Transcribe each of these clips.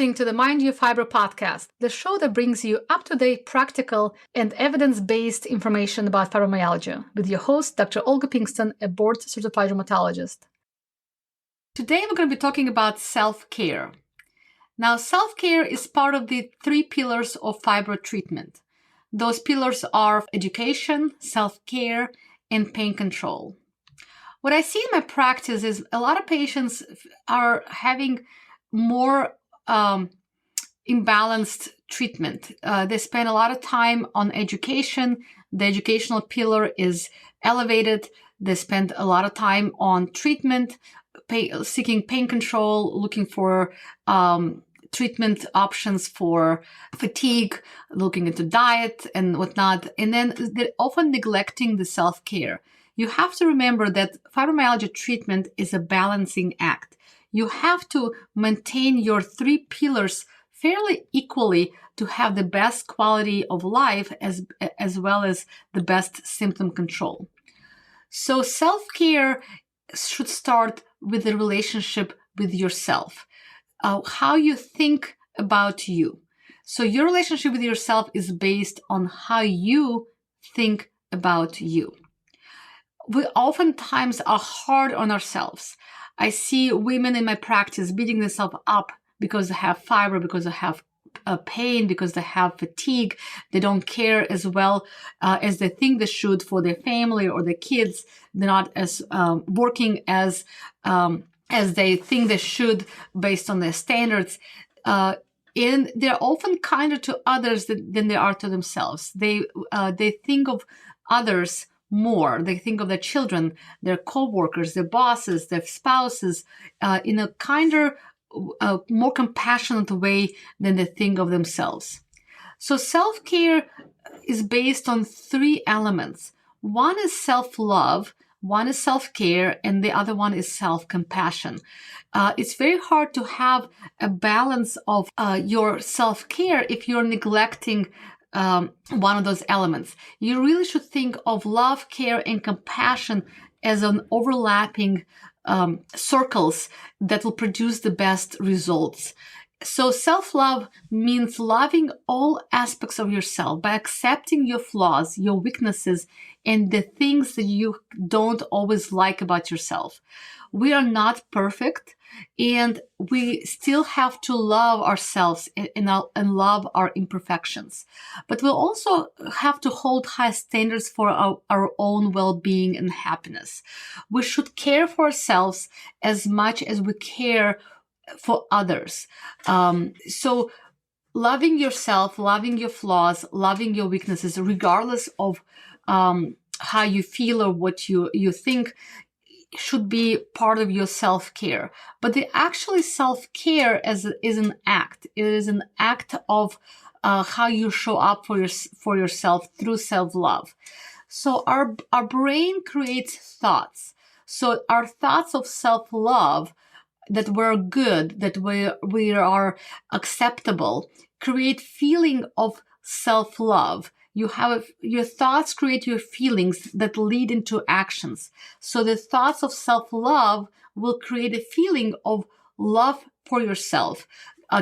listening to the Mind You Fibro podcast, the show that brings you up-to-date, practical, and evidence-based information about fibromyalgia, with your host, Dr. Olga Pinkston, a board-certified rheumatologist. Today, we're going to be talking about self-care. Now, self-care is part of the 3 pillars of fibro treatment. Those pillars are education, self-care, and pain control. What I see in my practice is a lot of patients are having more imbalanced treatment. They spend a lot of time on education. The educational pillar is elevated. They spend a lot of time on treatment, seeking pain control, looking for treatment options for fatigue, looking into diet and whatnot. And then they're often neglecting the self-care. You have to remember that fibromyalgia treatment is a balancing act. You have to maintain your 3 pillars fairly equally to have the best quality of life as well as the best symptom control. So self-care should start with the relationship with yourself, how you think about you. So your relationship with yourself is based on how you think about you. We oftentimes are hard on ourselves. I see women in my practice beating themselves up because they have fibro, because they have pain, because they have fatigue. They don't care as well as they think they should for their family or their kids. They're not as working as they think they should based on their standards. And they're often kinder to others than they are to themselves. They think of others more. They think of their children, their co-workers, their bosses, their spouses in a kinder, more compassionate way than they think of themselves. So self-care is based on 3 elements. One is self-love, one is self-care, and the other one is self-compassion. It's very hard to have a balance of your self-care if you're neglecting one of those elements. You really should think of love, care, and compassion as an overlapping circles that will produce the best results. So self-love means loving all aspects of yourself by accepting your flaws, your weaknesses, and the things that you don't always like about yourself. We are not perfect, and we still have to love ourselves and love our imperfections. But we'll also have to hold high standards for our own well-being and happiness. We should care for ourselves as much as we care for others. So loving yourself, loving your flaws, loving your weaknesses, regardless of how you feel or what you think, should be part of your self-care. But the actually self-care is an act. It is an act of how you show up for yourself through self-love. So our brain creates thoughts. So our thoughts of self-love, that we're good, that we are acceptable, create feeling of self-love. Your thoughts create your feelings that lead into actions. So the thoughts of self-love will create a feeling of love for yourself,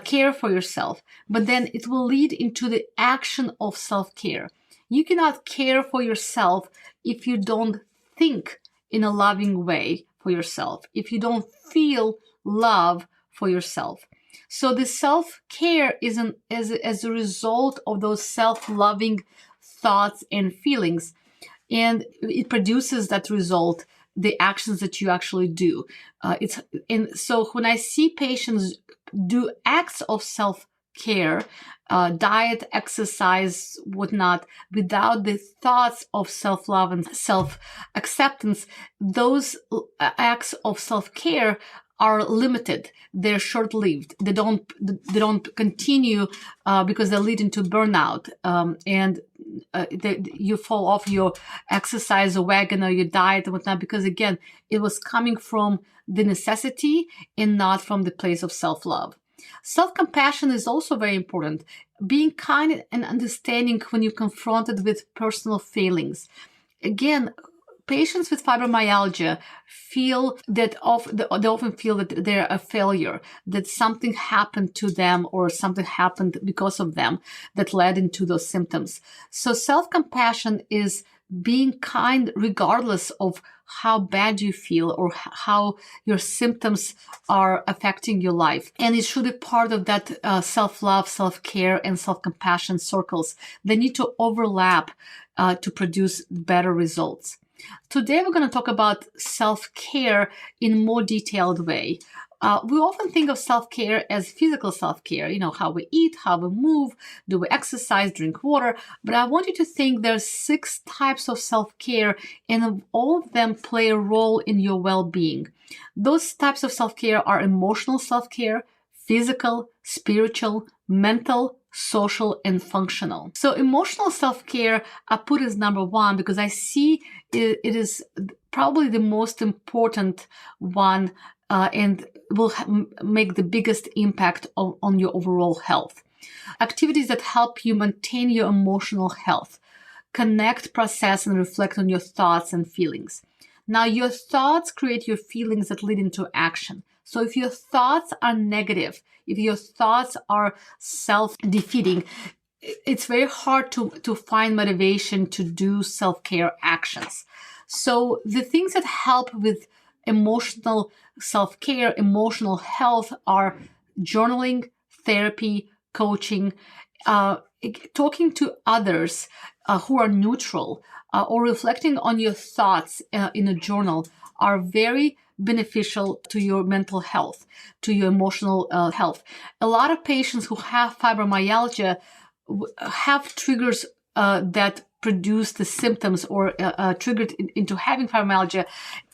care for yourself, but then it will lead into the action of self-care. You cannot care for yourself if you don't think in a loving way for yourself, if you don't feel love for yourself. So the self-care is as a result of those self-loving thoughts and feelings, and it produces that result, the actions that you actually do. So when I see patients do acts of self-care, diet, exercise, whatnot, without the thoughts of self-love and self-acceptance, those acts of self-care are limited. They're short-lived. They don't continue because they lead into burnout, and you fall off your exercise wagon or your diet and whatnot, because again, it was coming from the necessity and not from the place of self-love. Self-compassion is also very important. Being kind and understanding when you're confronted with personal failings. Again, patients with fibromyalgia they often feel that they're a failure, that something happened to them or something happened because of them that led into those symptoms. So self-compassion is being kind regardless of how bad you feel or how your symptoms are affecting your life. And it should be part of that self-love, self-care, and self-compassion circles. They need to overlap to produce better results. Today, we're going to talk about self-care in a more detailed way. We often think of self-care as physical self-care, how we eat, how we move, do we exercise, drink water. But I want you to think there's 6 types of self-care, and all of them play a role in your well-being. Those types of self-care are emotional self-care, physical, spiritual, mental, social, and functional. So emotional self-care I put as number 1 because I see it is probably the most important one and will make the biggest impact on your overall health. Activities that help you maintain your emotional health. Connect, process, and reflect on your thoughts and feelings. Now, your thoughts create your feelings that lead into action. So if your thoughts are negative, if your thoughts are self-defeating, it's very hard to find motivation to do self-care actions. So the things that help with emotional self-care, emotional health are journaling, therapy, coaching, talking to others who are neutral, or reflecting on your thoughts in a journal are very beneficial to your mental health, to your emotional health. A lot of patients who have fibromyalgia have triggers that produce the symptoms or triggered into having fibromyalgia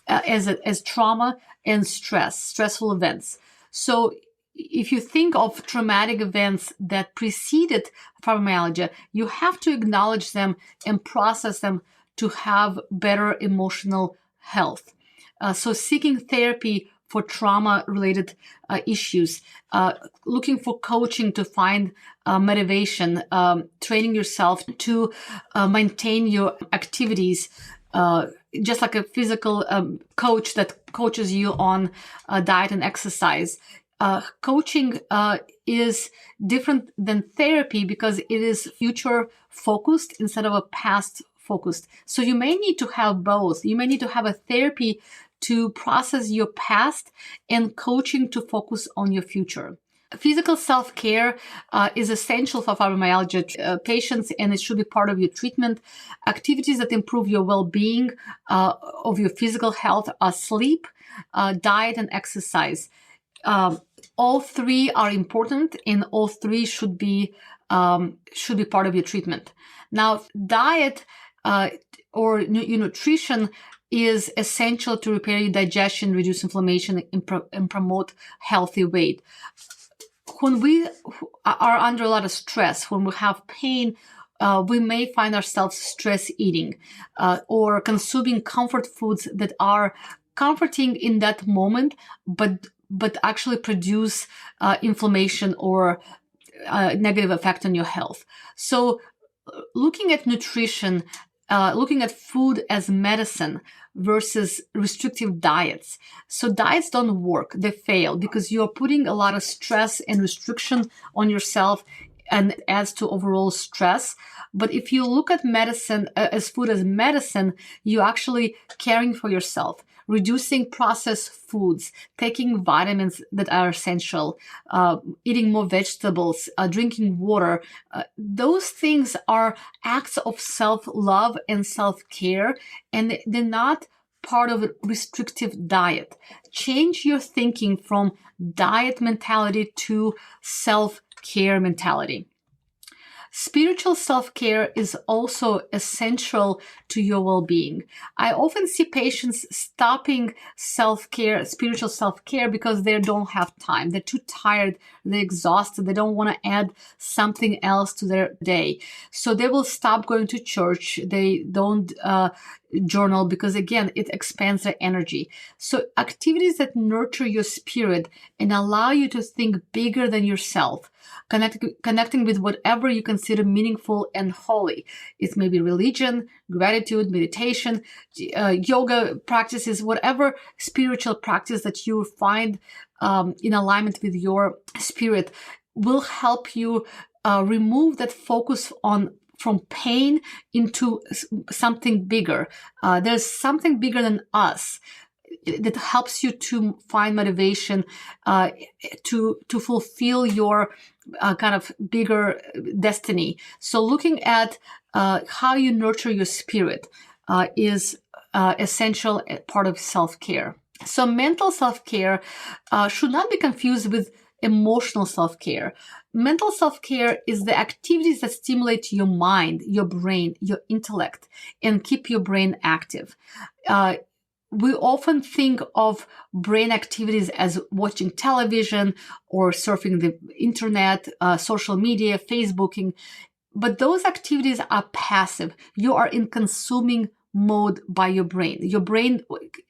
as trauma and stressful events. So if you think of traumatic events that preceded fibromyalgia, you have to acknowledge them and process them to have better emotional health. So seeking therapy for trauma-related issues, looking for coaching to find motivation, training yourself to maintain your activities, just like a physical coach that coaches you on diet and exercise. Coaching is different than therapy because it is future focused instead of a past focused. So you may need to have both. You may need to have a therapy to process your past and coaching to focus on your future. Physical self-care is essential for fibromyalgia patients, and it should be part of your treatment. Activities that improve your well-being of your physical health are sleep, diet, and exercise. All 3 are important, and all 3 should be part of your treatment. Now, diet or nutrition is essential to repair your digestion, reduce inflammation, and promote healthy weight. When we are under a lot of stress, when we have pain, we may find ourselves stress eating or consuming comfort foods that are comforting in that moment, but actually produce inflammation or negative effect on your health. So looking at nutrition, looking at food as medicine versus restrictive diets. So diets don't work, they fail because you're putting a lot of stress and restriction on yourself, and it adds to overall stress. But if you look at medicine as food as medicine, you're actually caring for yourself, reducing processed foods, taking vitamins that are essential, eating more vegetables, drinking water. Those things are acts of self-love and self-care, and they're not part of a restrictive diet. Change your thinking from diet mentality to self-care mentality. Spiritual self-care is also essential to your well-being. I often see patients stopping self-care, spiritual self-care, because they don't have time. They're too tired, they're exhausted, they don't want to add something else to their day. So they will stop going to church. They don't journal because, again, it expands the energy. So activities that nurture your spirit and allow you to think bigger than yourself, connecting with whatever you consider meaningful and holy. It may be religion, gratitude, meditation, yoga practices, whatever spiritual practice that you find in alignment with your spirit will help you remove that focus from pain into something bigger. There's something bigger than us that helps you to find motivation to fulfill your kind of bigger destiny. So looking at how you nurture your spirit is essential part of self-care. So mental self-care should not be confused with emotional self-care. Mental self-care is the activities that stimulate your mind, your brain, your intellect, and keep your brain active. We often think of brain activities as watching television or surfing the internet, social media, Facebooking, but those activities are passive. You are in consuming mode by your brain. Your brain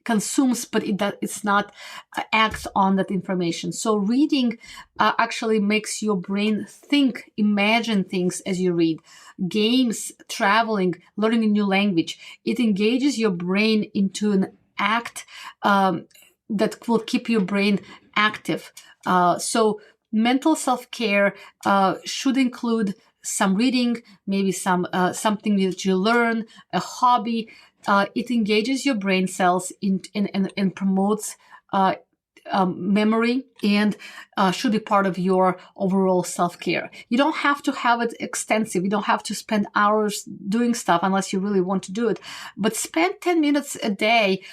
consumes, but it's not acts on that information. So reading actually makes your brain think, imagine things as you read. Games, traveling, learning a new language, it engages your brain into an act that will keep your brain active. So mental self-care should include some reading, maybe something that you learn, a hobby. It engages your brain cells and promotes memory and should be part of your overall self-care. You don't have to have it extensive. You don't have to spend hours doing stuff unless you really want to do it. But spend 10 minutes a day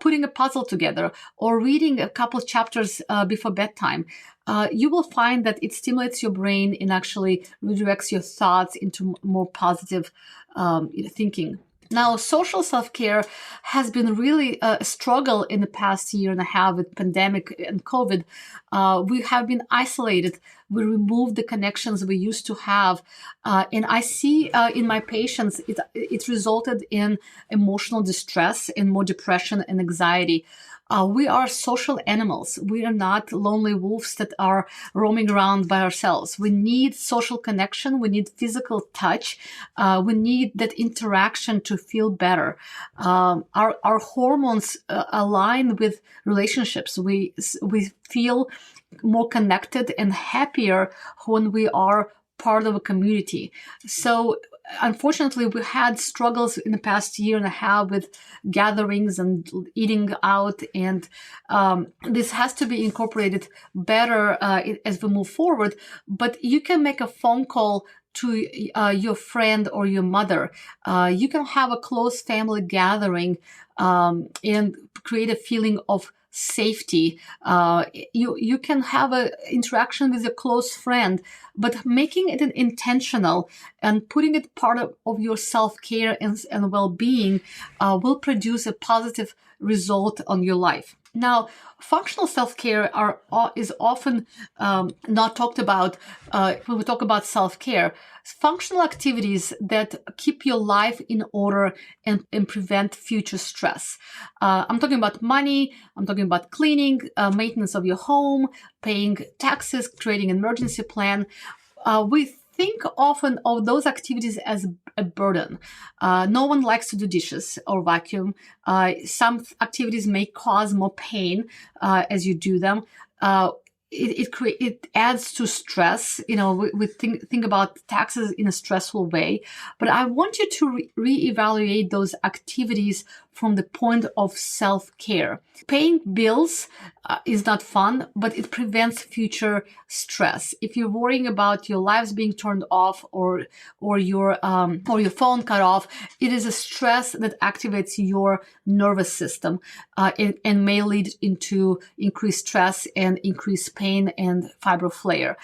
putting a puzzle together or reading a couple of chapters before bedtime. You will find that it stimulates your brain and actually redirects your thoughts into more positive thinking. Now, social self-care has been really a struggle in the past year and a half with pandemic and COVID. We have been isolated. We removed the connections we used to have. And I see in my patients, it resulted in emotional distress and more depression and anxiety. We are social animals. We are not lonely wolves that are roaming around by ourselves. We need social connection. We need physical touch. We need that interaction to feel better. Our hormones align with relationships. We feel more connected and happier when we are part of a community. So unfortunately, we had struggles in the past year and a half with gatherings and eating out, and this has to be incorporated better as we move forward. But you can make a phone call to your friend or your mother. You can have a close family gathering and create a feeling of safety. You can have an interaction with a close friend, but making it an intentional and putting it part of your self-care and well-being will produce a positive result on your life. Now, functional self-care is often not talked about when we talk about self-care. Functional activities that keep your life in order and prevent future stress. I'm talking about money. I'm talking about cleaning, maintenance of your home, paying taxes, creating an emergency plan. We think often of those activities as a burden. No one likes to do dishes or vacuum. Some activities may cause more pain as you do them. It adds to stress. We think about taxes in a stressful way. But I want you to reevaluate those activities from the point of self-care. Paying bills is not fun, but it prevents future stress. If you're worrying about your lives being turned off or your phone cut off, it is a stress that activates your nervous system and may lead into increased stress and increased pain and fibromyalgia.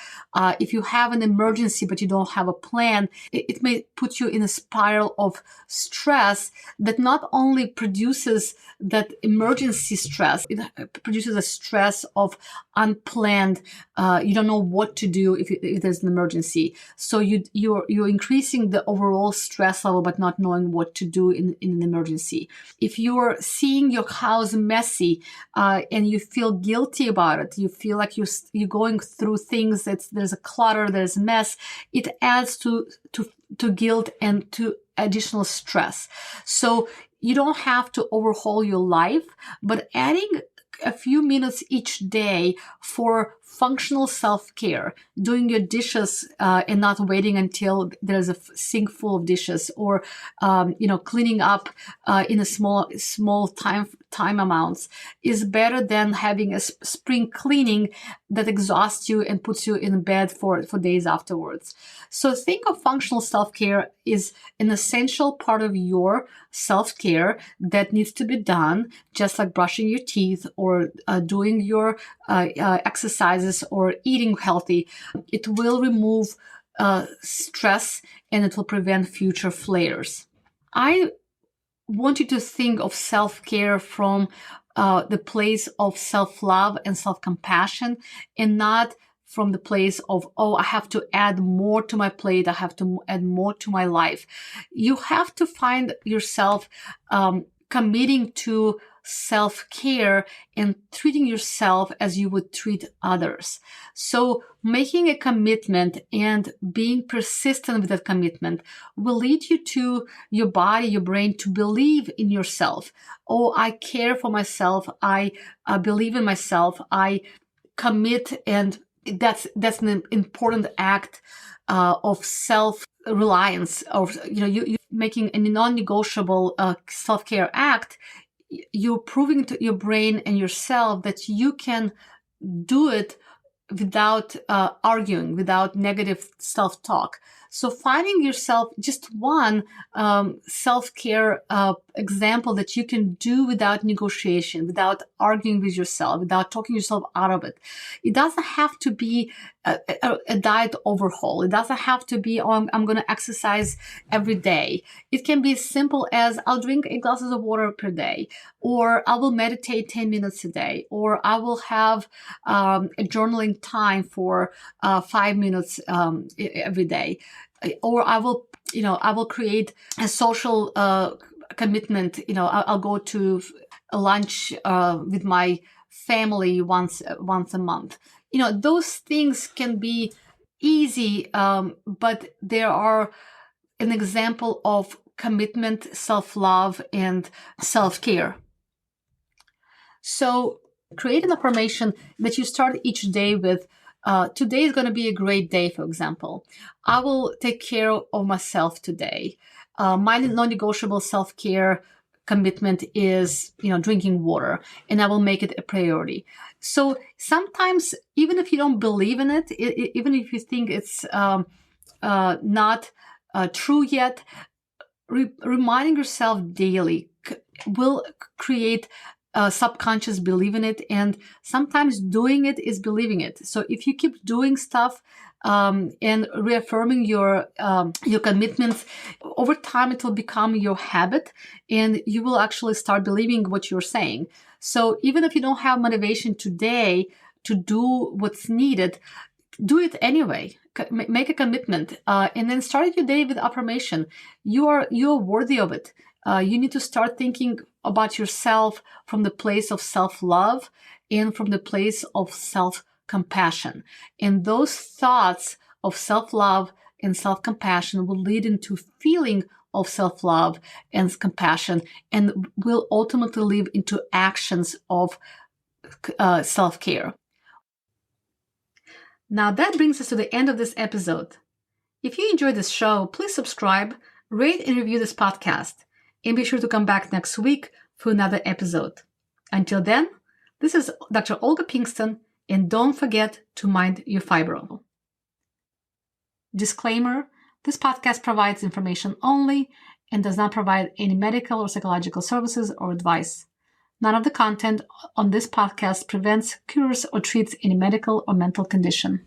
If you have an emergency but you don't have a plan, it may put you in a spiral of stress that not only produces that emergency stress. It produces a stress of unplanned. You don't know what to do if there's an emergency. So you're increasing the overall stress level, but not knowing what to do in an emergency. If you're seeing your house messy and you feel guilty about it, you feel like you're going through things that there's a clutter, there's a mess, it adds to guilt and to additional stress. So you don't have to overhaul your life, but adding a few minutes each day for functional self-care, doing your dishes and not waiting until there's a sink full of dishes, or cleaning up in a small time amounts, is better than having a spring cleaning that exhausts you and puts you in bed for days afterwards. So think of functional self-care is an essential part of your self-care that needs to be done, just like brushing your teeth or doing your exercises or eating healthy. It will remove stress and it will prevent future flares. I want you to think of self-care from the place of self-love and self-compassion, and not from the place of, I have to add more to my plate, I have to add more to my life. You have to find yourself committing to self-care and treating yourself as you would treat others. So making a commitment and being persistent with that commitment will lead you to your body, your brain, to believe in yourself. I care for myself. I believe in myself. I commit, and that's an important act of self-reliance. Of you making a non-negotiable self-care act. You're proving to your brain and yourself that you can do it without arguing, without negative self-talk. So finding yourself just one self-care example that you can do without negotiation, without arguing with yourself, without talking yourself out of it. It doesn't have to be a diet overhaul. It doesn't have to be, I'm going to exercise every day. It can be as simple as, I'll drink 8 glasses of water per day, or I will meditate 10 minutes a day, or I will have a journaling time for 5 minutes every day, or I will create a social commitment. I'll go to a lunch with my family once a month. Those things can be easy, but they are an example of commitment, self-love, and self-care. So create an affirmation that you start each day with. Today is going to be a great day, for example. I will take care of myself today. My non-negotiable self-care commitment is, drinking water, and I will make it a priority. So sometimes, even if you don't believe in it, even if you think it's not true yet, reminding yourself daily will create subconscious belief in it, and sometimes doing it is believing it. So if you keep doing stuff and reaffirming your commitments, over time it will become your habit, and you will actually start believing what you're saying. So even if you don't have motivation today to do what's needed, do it anyway. Make a commitment, and then start your day with affirmation. You are worthy of it. You need to start thinking about yourself from the place of self-love and from the place of self-compassion. And those thoughts of self-love and self-compassion will lead into feeling of self-love and compassion, and will ultimately lead into actions of self-care. Now that brings us to the end of this episode. If you enjoyed this show, please subscribe, rate and review this podcast, and be sure to come back next week for another episode. Until then, this is Dr. Olga Pinkston, and don't forget to mind your fibro. Disclaimer, this podcast provides information only and does not provide any medical or psychological services or advice. None of the content on this podcast prevents, cures, or treats any medical or mental condition.